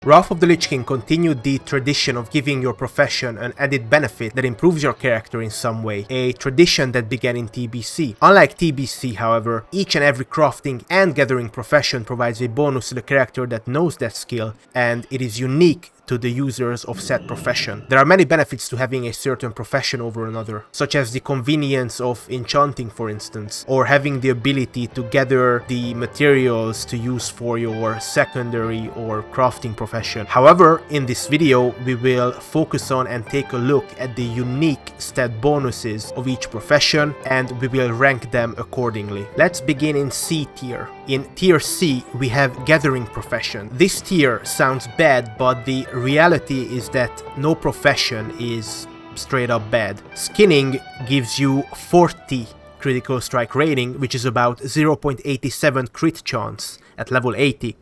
Wrath of the Lich King continued the tradition of giving your profession an added benefit that improves your character in some way, a tradition that began in TBC. Unlike TBC, however, each and every crafting and gathering profession provides a bonus to the character that knows that skill, and it is unique to the users of said profession. There are many benefits to having a certain profession over another, such as the convenience of enchanting, for instance, or having the ability to gather the materials to use for your secondary or crafting profession. However, in this video, we will focus on and take a look at the unique stat bonuses of each profession, and we will rank them accordingly. Let's begin in C tier. In tier C, we have gathering profession. This tier sounds bad, but the reality is that no profession is straight up bad. Skinning gives you 40 critical strike rating, which is about 0.87 crit chance at level 80,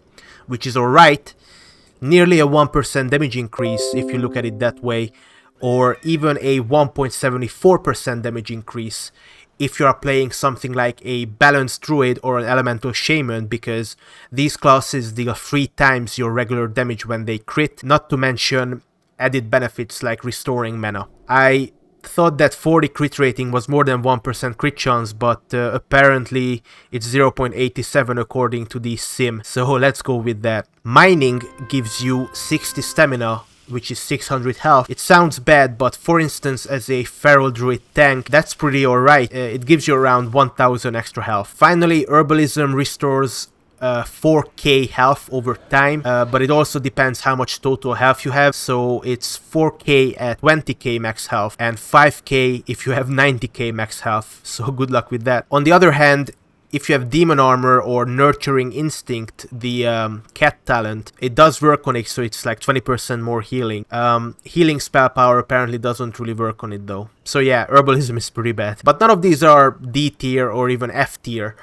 which is alright. Nearly a 1% damage increase if you look at it that way, or even a 1.74% damage increase if you are playing something like a balanced druid or an elemental shaman, because these classes deal 3 times your regular damage when they crit, not to mention added benefits like restoring mana. I thought that 40 crit rating was more than 1% crit chance, but apparently it's 0.87 according to the sim, so let's go with that. Mining gives you 60 stamina, which is 600 health. It sounds bad, but for instance, as a feral druid tank, that's pretty alright. It gives you around 1000 extra health. Finally, herbalism restores 4k health over time, but it also depends how much total health you have, so it's 4k at 20k max health and 5k if you have 90k max health, so good luck with that. On the other hand, if you have demon armor or nurturing instinct, the cat talent, it does work on it, so it's like 20% more healing. Healing spell power apparently doesn't really work on it though. So yeah, herbalism is pretty bad. But none of these are D tier or even F tier.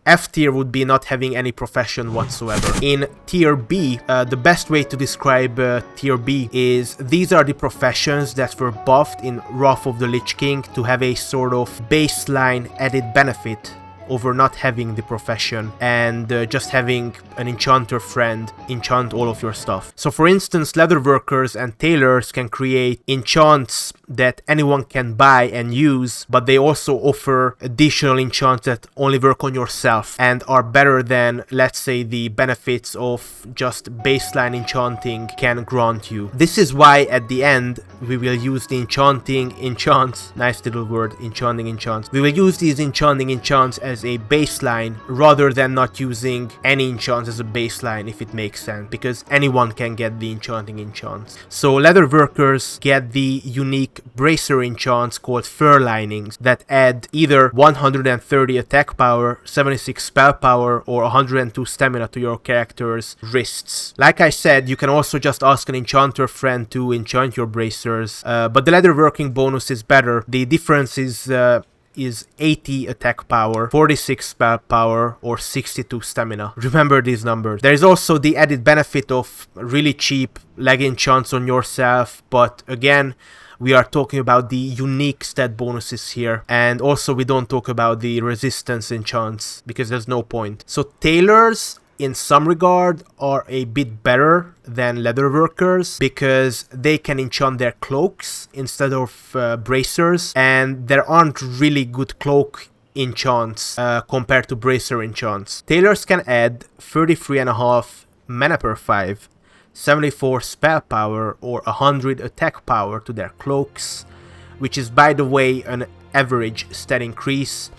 F tier would be not having any profession whatsoever. In tier B, the best way to describe tier B is these are the professions that were buffed in Wrath of the Lich King to have a sort of baseline added benefit over not having the profession and just having an enchanter friend enchant all of your stuff. So for instance, leatherworkers and tailors can create enchants that anyone can buy and use, but they also offer additional enchants that only work on yourself and are better than, let's say, the benefits of just baseline enchanting can grant you. This is why at the end we will use the enchanting enchants, nice little word, enchanting enchants. We will use these enchanting enchants as a baseline rather than not using any enchants as a baseline, if it makes sense, because anyone can get the enchanting enchants. So leatherworkers get the unique bracer enchants called fur linings that add either 130 attack power, 76 spell power, or 102 stamina to your character's wrists. Like I said, you can also just ask an enchanter friend to enchant your bracers, but the leatherworking bonus is better. The difference is 80 attack power, 46 spell power, or 62 stamina. Remember these numbers. There is also the added benefit of really cheap leg enchants on yourself, but again, we are talking about the unique stat bonuses here, and also we don't talk about the resistance enchants because there's no point. So tailors in some regard are a bit better than leatherworkers because they can enchant their cloaks instead of bracers, and there aren't really good cloak enchants compared to bracer enchants. Tailors can add 33.5 mana per 5, 74 spell power, or 100 attack power to their cloaks, which is by the way an average stat increase,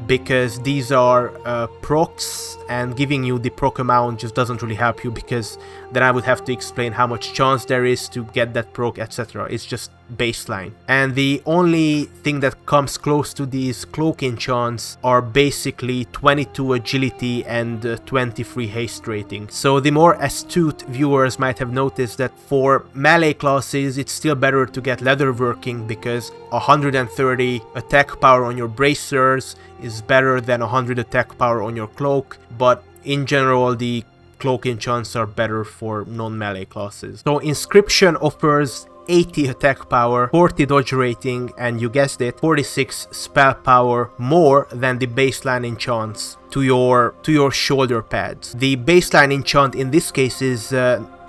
because these are procs, and giving you the proc amount just doesn't really help you, because then I would have to explain how much chance there is to get that proc, etc. It's just baseline. And the only thing that comes close to these cloak enchants are basically 22 agility and 23 haste rating. So the more astute viewers might have noticed that for melee classes it's still better to get leatherworking, because 130 attack power on your bracers is better than 100 attack power on your cloak, but in general the cloak enchants are better for non-melee classes. So Inscription offers 80 attack power, 40 dodge rating, and you guessed it, 46 spell power more than the baseline enchants to your shoulder pads. The baseline enchant in this case is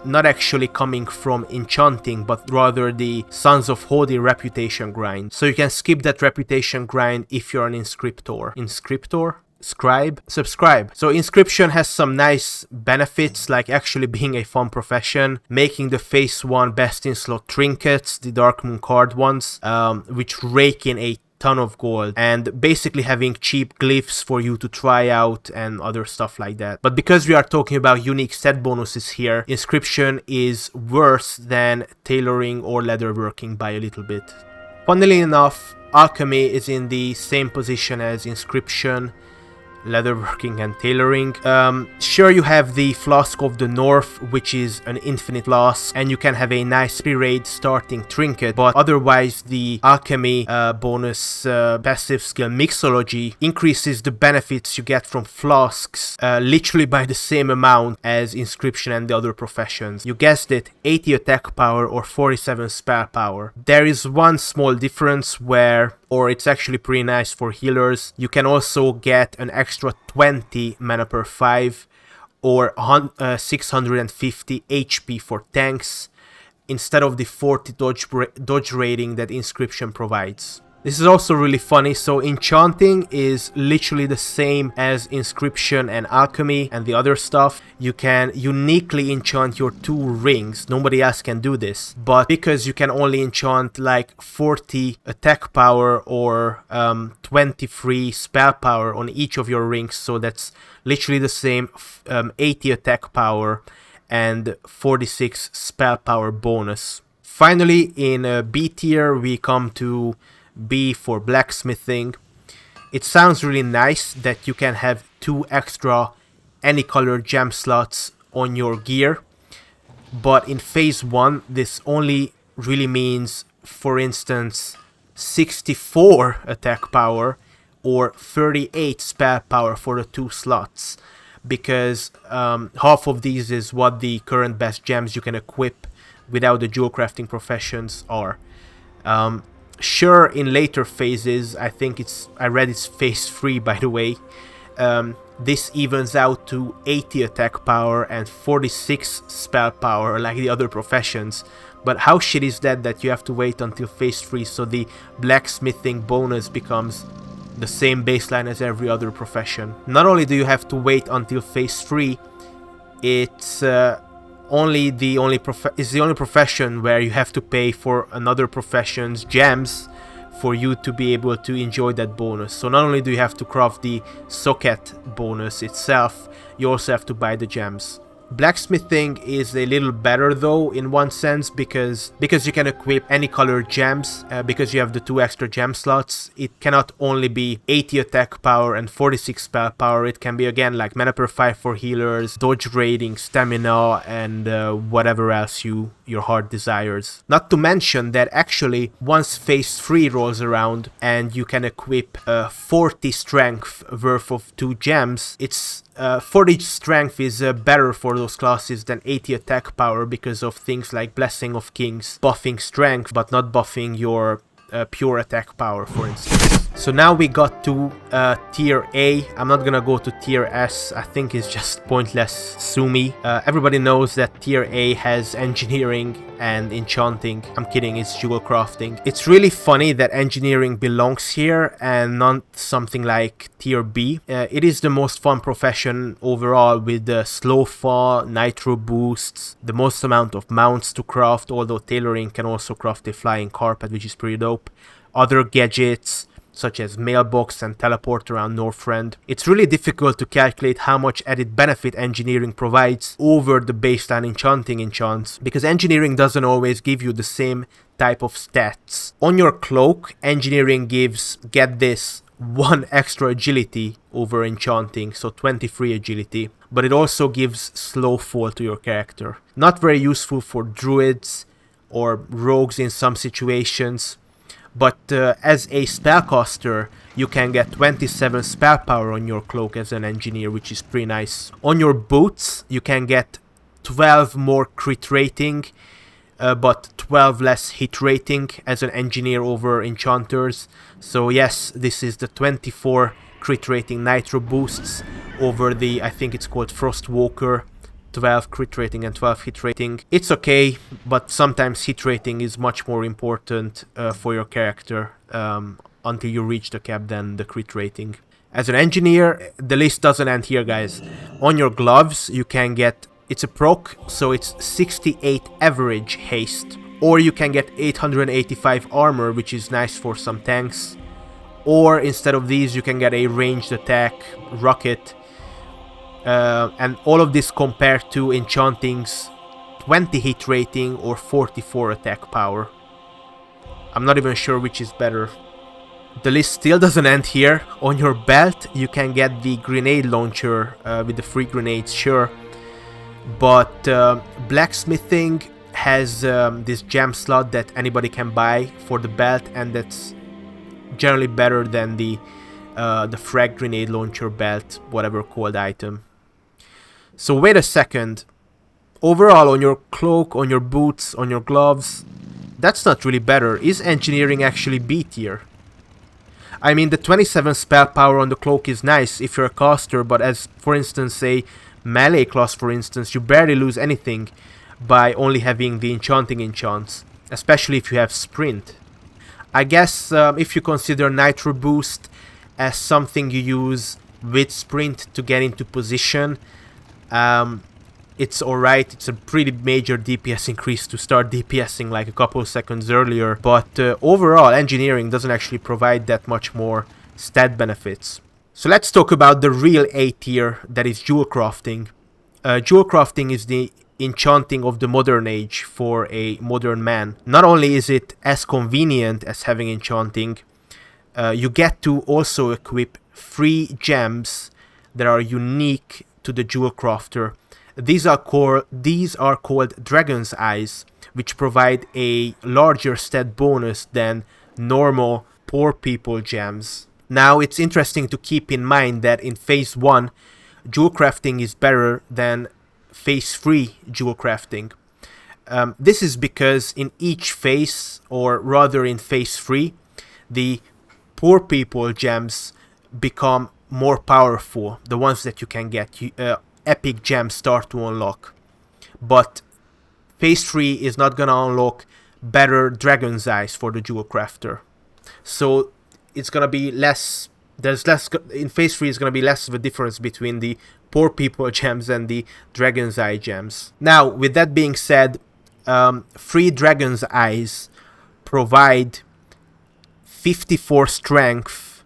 not actually coming from enchanting, but rather the Sons of Hodi reputation grind. So you can skip that reputation grind if you're an inscriptor. Inscriptor? Scribe? Subscribe. So inscription has some nice benefits, like actually being a fun profession, making the Phase 1 best in slot trinkets, the Dark Moon card ones, which rake in a ton of gold, and basically having cheap glyphs for you to try out and other stuff like that. But because we are talking about unique set bonuses here, inscription is worse than tailoring or leatherworking by a little bit. Funnily enough, alchemy is in the same position as inscription, leatherworking and tailoring. Sure, you have the Flask of the North, which is an infinite flask, and you can have a nice pre-raid starting trinket, but otherwise the alchemy bonus passive skill Mixology increases the benefits you get from flasks literally by the same amount as inscription and the other professions. You guessed it, 80 attack power or 47 spell power. There is one small difference where, or it's actually pretty nice for healers, you can also get an extra 20 mana per 5 or 650 HP for tanks instead of the 40 dodge rating that inscription provides. This is also really funny. So enchanting is literally the same as inscription and alchemy and the other stuff. You can uniquely enchant your 2 rings. Nobody else can do this. But because you can only enchant like 40 attack power or 23 spell power on each of your rings, so that's literally the same 80 attack power and 46 spell power bonus. Finally, in B tier, we come to B for blacksmithing. It sounds really nice that you can have 2 extra any color gem slots on your gear, but in Phase 1 this only really means, for instance, 64 attack power or 38 spell power for the 2 slots, because half of these is what the current best gems you can equip without the jewel crafting professions are. Sure, in later phases, I read it's Phase 3 by the way, this evens out to 80 attack power and 46 spell power like the other professions. But how shit is that you have to wait until Phase 3 so the blacksmithing bonus becomes the same baseline as every other profession? Not only do you have to wait until Phase 3, it's the only profession where you have to pay for another profession's gems for you to be able to enjoy that bonus. So not only do you have to craft the socket bonus itself, you also have to buy the gems. Blacksmithing is a little better though in one sense, because you can equip any color gems, because you have the 2 extra gem slots. It cannot only be 80 attack power and 46 spell power, it can be again like mana per 5 for healers, dodge rating, stamina, and whatever else your heart desires. Not to mention that actually once Phase 3 rolls around and you can equip 40 strength worth of 2 gems, it's 40 strength is better for those classes than 80 attack power because of things like Blessing of Kings buffing strength but not buffing your pure attack power, for instance. So now we got to tier A. I'm not gonna go to tier S, I think it's just pointless. Sue me. Everybody knows that tier A has engineering and enchanting. I'm kidding, it's jewel crafting. It's really funny that engineering belongs here and not something like tier B. It is the most fun profession overall, with the slow fall, nitro boosts, the most amount of mounts to craft, although tailoring can also craft a flying carpet, which is pretty dope. Other gadgets such as mailbox and teleport around Northrend. It's really difficult to calculate how much added benefit engineering provides over the baseline enchanting enchants, because engineering doesn't always give you the same type of stats. On your cloak, engineering gives, get this, 1 extra agility over enchanting, so 23 agility, but it also gives slow fall to your character. Not very useful for druids or rogues in some situations, but as a spellcaster you can get 27 spell power on your cloak as an engineer, which is pretty nice. On your boots you can get 12 more crit rating, but 12 less hit rating as an engineer over enchanters. So yes, this is the 24 crit rating nitro boosts over the, I think it's called Frostwalker 12 crit rating and 12 hit rating. It's okay, but sometimes hit rating is much more important for your character until you reach the cap than the crit rating. As an engineer, the list doesn't end here, guys. On your gloves, you can get, it's a proc, so it's 68 average haste. Or you can get 885 armor, which is nice for some tanks. Or instead of these, you can get a ranged attack, rocket. And all of this compared to Enchanting's 20 hit rating or 44 attack power. I'm not even sure which is better. The list still doesn't end here. On your belt, you can get the grenade launcher with the free grenades, sure. But Blacksmithing has this gem slot that anybody can buy for the belt, and that's generally better than the frag grenade launcher belt, whatever called item. So wait a second. Overall, on your cloak, on your boots, on your gloves, that's not really better. Is engineering actually B tier? I mean, the 27 spell power on the cloak is nice if you're a caster, but as, for instance, a melee class, for instance, you barely lose anything by only having the enchanting enchants, especially if you have sprint. I guess if you consider nitro boost as something you use with sprint to get into position, it's alright. It's a pretty major DPS increase to start DPSing like a couple seconds earlier, but overall engineering doesn't actually provide that much more stat benefits. So let's talk about the real A tier, that is jewel crafting. Jewel crafting is the enchanting of the modern age for a modern man. Not only is it as convenient as having enchanting, you get to also equip 3 gems that are unique to the jewel crafter. These are called Dragon's Eyes, which provide a larger stat bonus than normal poor people gems. Now, it's interesting to keep in mind that in Phase 1, jewel crafting is better than Phase 3 jewel crafting. This is because in each phase, or rather in Phase 3, the poor people gems become more powerful, the ones that you can get. Epic gems start to unlock, but Phase 3 is not gonna unlock better Dragon's Eyes for the jewel crafter, so it's gonna be less. There's less in Phase 3. Is gonna be less of a difference between the poor people gems and the Dragon's Eye gems. Now, with that being said, 3 Dragon's Eyes provide 54 strength,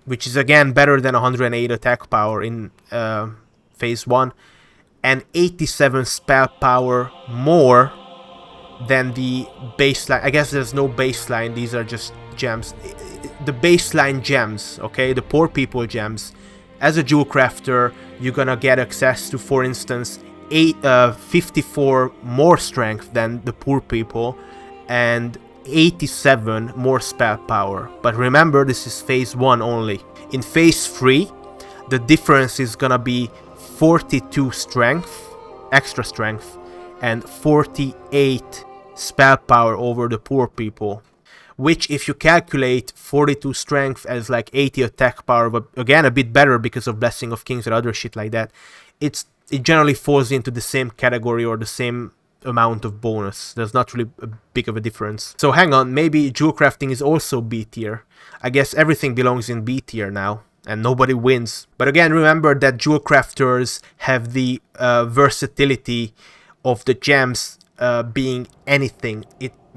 which is again better than 108 attack power in Phase 1, and 87 spell power more than the baseline. I guess there's no baseline, these are just gems. The baseline gems, okay, the poor people gems. As a jewel crafter, you're gonna get access to, for instance, 54 more strength than the poor people, and 87 more spell power. But remember, this is Phase 1 only. In Phase 3, the difference is gonna be 42 strength, extra strength, and 48 spell power over the poor people. Which, if you calculate 42 strength as like 80 attack power, but again a bit better because of Blessing of Kings and other shit like that, it generally falls into the same category or the same amount of bonus. There's not really a big of a difference. So hang on, maybe jewel crafting is also B tier. I guess everything belongs in B tier now, and nobody wins. But again, remember that jewel crafters have the versatility of the gems being anything.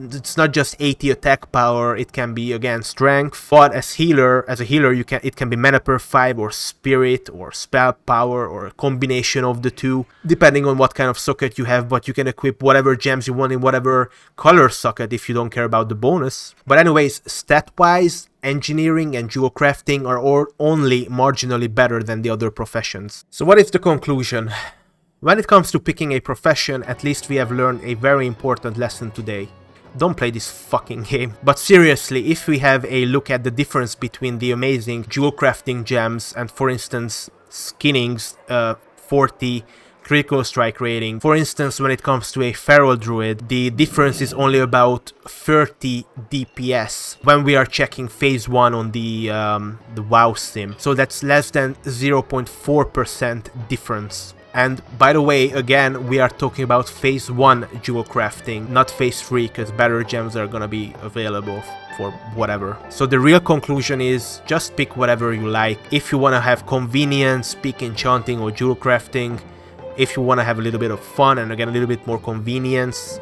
It's not just 80 attack power, it can be again strength, but as a healer, it can be mana per 5 or spirit or spell power or a combination of the two, depending on what kind of socket you have. But you can equip whatever gems you want in whatever color socket if you don't care about the bonus. But anyways, stat wise, engineering and jewel crafting are only marginally better than the other professions. So what is the conclusion? When it comes to picking a profession, at least we have learned a very important lesson today. Don't play this fucking game. But seriously, if we have a look at the difference between the amazing jewel crafting gems and, for instance, Skinning's 40 critical strike rating. For instance, when it comes to a feral druid, the difference is only about 30 DPS when we are checking Phase 1 on the WoWSim. So that's less than 0.4% difference. And by the way, again, we are talking about phase 1 jewel crafting, not phase 3, because better gems are gonna be available for whatever. So the real conclusion is just pick whatever you like. If you want to have convenience, pick enchanting or jewel crafting. If you want to have a little bit of fun and again a little bit more convenience,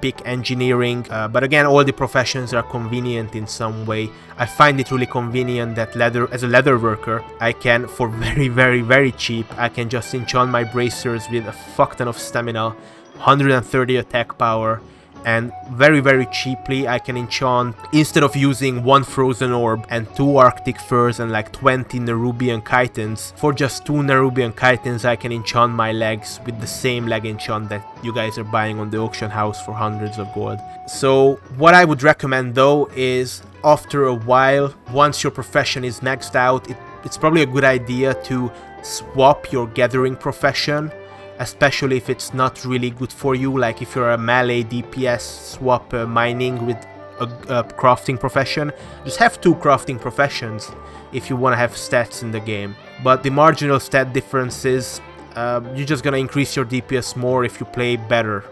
pick engineering. But again, all the professions are convenient in some way. I find it really convenient that as a leather worker, I can, for very cheap, I can just enchant my bracers with a fuck ton of stamina, 130 attack power, and very cheaply I can enchant, instead of using 1 frozen orb and 2 arctic furs and like 20 Nerubian chitons, for just 2 Nerubian chitons I can enchant my legs with the same leg enchant that you guys are buying on the auction house for hundreds of gold. So what I would recommend though is, after a while, once your profession is maxed out, it's probably a good idea to swap your gathering profession, especially if it's not really good for you. Like if you're a melee DPS, swap mining with a crafting profession. Just have 2 crafting professions if you want to have stats in the game. But the marginal stat difference is you're just gonna increase your DPS more if you play better.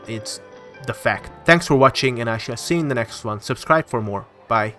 It's the fact. Thanks for watching, and I shall see you in the next one. Subscribe for more. Bye.